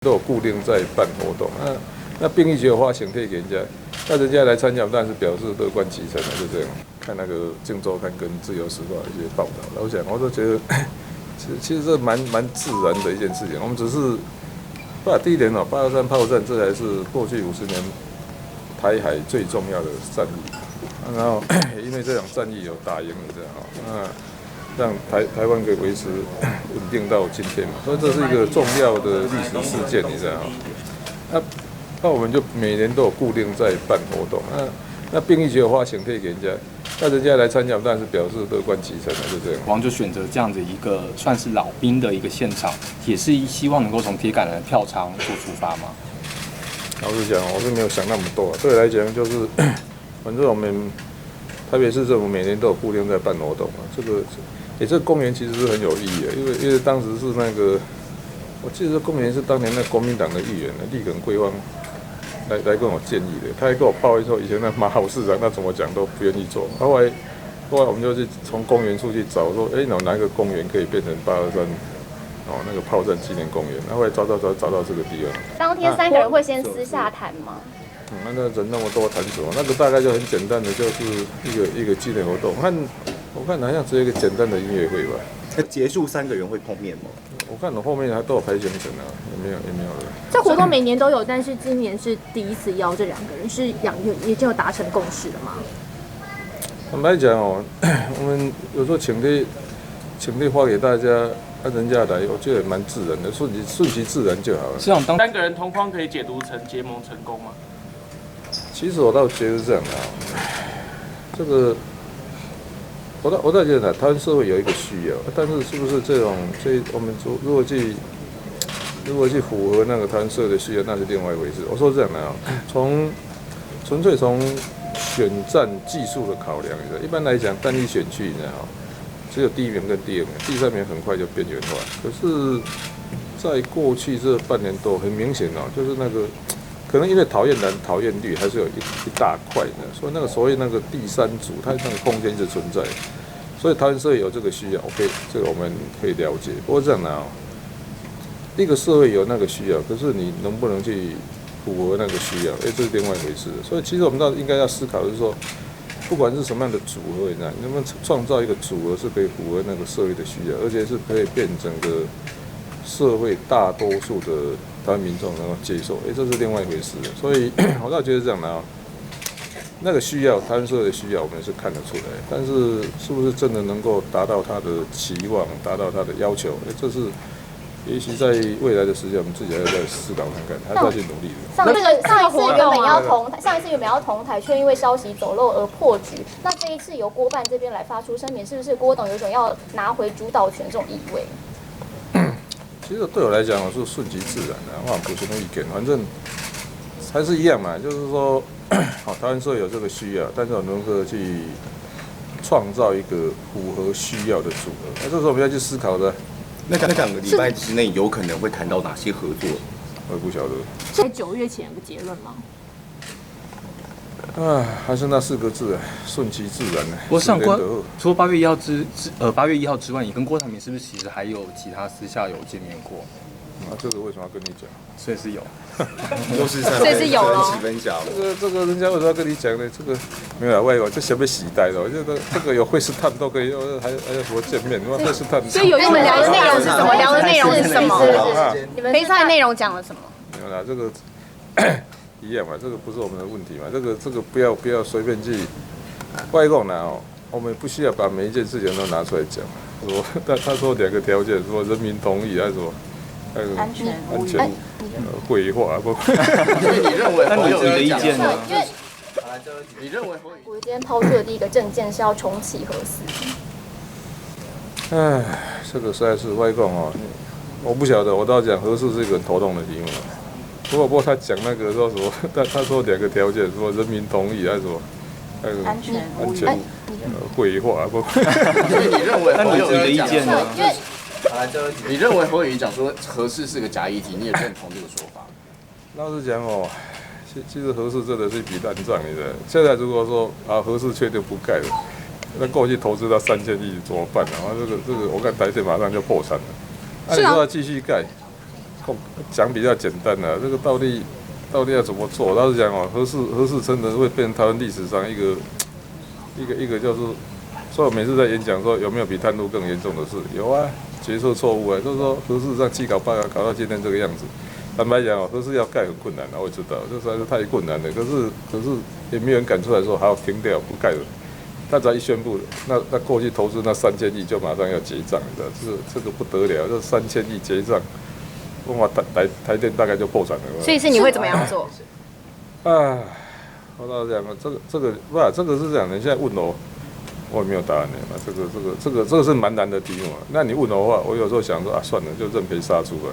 都有固定在办活动，那兵役局有发请帖给人家，那人家来参加，但是表示乐观其成的，就这样。看那个《镜周刊》跟《自由时报》一些报道，我想我都觉得，其实这蛮自然的一件事情。我们只是第一点823炮战，这才是过去50年台海最重要的战役。然后因为这场战役有打赢了，这样让台湾可以维持稳定到今天嘛，所以这是一个重要的历史事件，你知道吗？那我们就每年都有固定在办活动，那兵役局有发请帖给人家，那人家来参加，但是表示乐观其成的，就这样。王就选择这样子一个算是老兵的一个现场，也是希望能够从铁杆人的票仓做出发嘛。老实讲，我是没有想那么多，对我来讲就是，反正我们台北市政府每年都有固定在办活动嘛，这个公园其实是很有意义的，因为当时是那个，我记得这公园是当年那国民党的议员立耿桂芳来跟我建议的，他还跟我抱怨说，以前那马好市长那怎么讲都不愿意做，后来我们就去从公园处去找说，有哪一个公园可以变成823那个炮战纪念公园，然后来找到这个地方。当天3个人会先私下谈吗？那人那么多谈什么？那个大概就很简单的，就是一个纪念活动。我看好像只有一个简单的音乐会吧。那结束3个人会碰面吗？我看我后面还都有排行程啊，也没有了。这活动每年都有，但是今年是第一次邀这2个人，是已经有达成共识了吗？坦白讲我们有时候请帖发给大家，人家来，我觉得蛮自然的，顺其自然就好了。市长当3个人同框可以解读成结盟成功吗？其实我倒觉得是这样的这个我倒觉得台湾社会有一个需要，但是是不是我们如果去符合那个台湾社会的需要，那是另外一回事。我说这样的纯粹从选战技术的考量，一般来讲单一选区，你知道只有第1名跟第2名，第3名很快就边缘化。可是，在过去这半年多，很明显就是那个。可能因为讨厌蓝、讨厌绿，还是有一大块的，所以那个所谓那个第3组，它那个空间是存在，所以台湾社会有这个需要 ，OK， 这个我们可以了解。不过这样一个社会有那个需要，可是你能不能去符合那个需要，这是另外一回事。所以其实我们应该要思考的是说，不管是什么样的组合，你能不能创造一个组合是可以符合那个社会的需要，而且是可以变整个社会大多数的台湾民众能够接受，这是另外一回事。所以我倒觉得这样那个需要，台湾社会的需要，我们是看得出来，但是是不是真的能够达到他的期望，达到他的要求，这是也许在未来的时间，我们自己还要再思考看看，还是要去努力的。上一次原本要同台，却因为消息走漏而破局。那这一次由郭办这边来发出声明，是不是郭董有一种要拿回主导权这种意味？其实对我来讲，我是顺其自然的，我补充意见，反正还是一样嘛，就是说，台湾社会有这个需要，但是我们如何去创造一个符合需要的组合，这是我们要去思考的。那2个礼拜之内有可能会谈到哪些合作？我也不晓得。在9月前有个结论吗？还是那4个字顺其自然我上官除了8月1号之外，你跟郭台铭是不是其实还有其他私下有见面过？这个为什么要跟你讲？所以是有，都是在所以是有了。气氛下，这个人家为什么要跟你讲呢？这个没有外国，这什么时代了？这个有会试探都可以，还有什么见面？会试探。所以有一们聊的内容是什么？聊的内容是什么？你们杯赛内容讲了什么？没有啦，这个一样嘛，这个不是我们的问题嘛。这个不要随便去外供啦我们不需要把每一件事情都拿出来讲。他说2个条件，说人民同意还是什么？安全绘画不？你认为？那你有你的意见呢？你认为？我今天抛出的第一个政见是要重启核四。这个实在是外供我不晓得，我倒讲核四是一个很头痛的题目。不过他讲那个说什么？他说2个条件，说人民同意还是什么？安全绘画不？你认为？那你有你的意见呢？你认为侯友宜讲说核四是个假议题，你也认同这个说法？老实讲其实核四真的是一笔烂账，你知道？现在如果说核四确定不盖了，那过去投资到3000亿怎么办这个我看台电马上就破产了。你说要继续盖？讲比较简单啊，这个到底要怎么做？老实讲哦，核四真的会变成台湾历史上一个叫做，所以我每次在演讲说有没有比贪污更严重的事？有啊，决策错误啊，就是说核四让七搞八搞到今天这个样子。坦白讲哦，核四要盖很困难啊，我也知道，这实在是太困难了。可是也没有人敢出来说好停掉不盖了。他只要一宣布，那过去投资那3000亿就马上要结账，你知道这个不得了，这3000亿结账，哇台电大概就破产了。所以是你会怎么样做？啊，我老实讲，这个是这样的。你现在问我也没有答案的嘛。这个是蛮难的题目啊。那你问我的话，我有时候想说啊，算了，就认赔杀出来。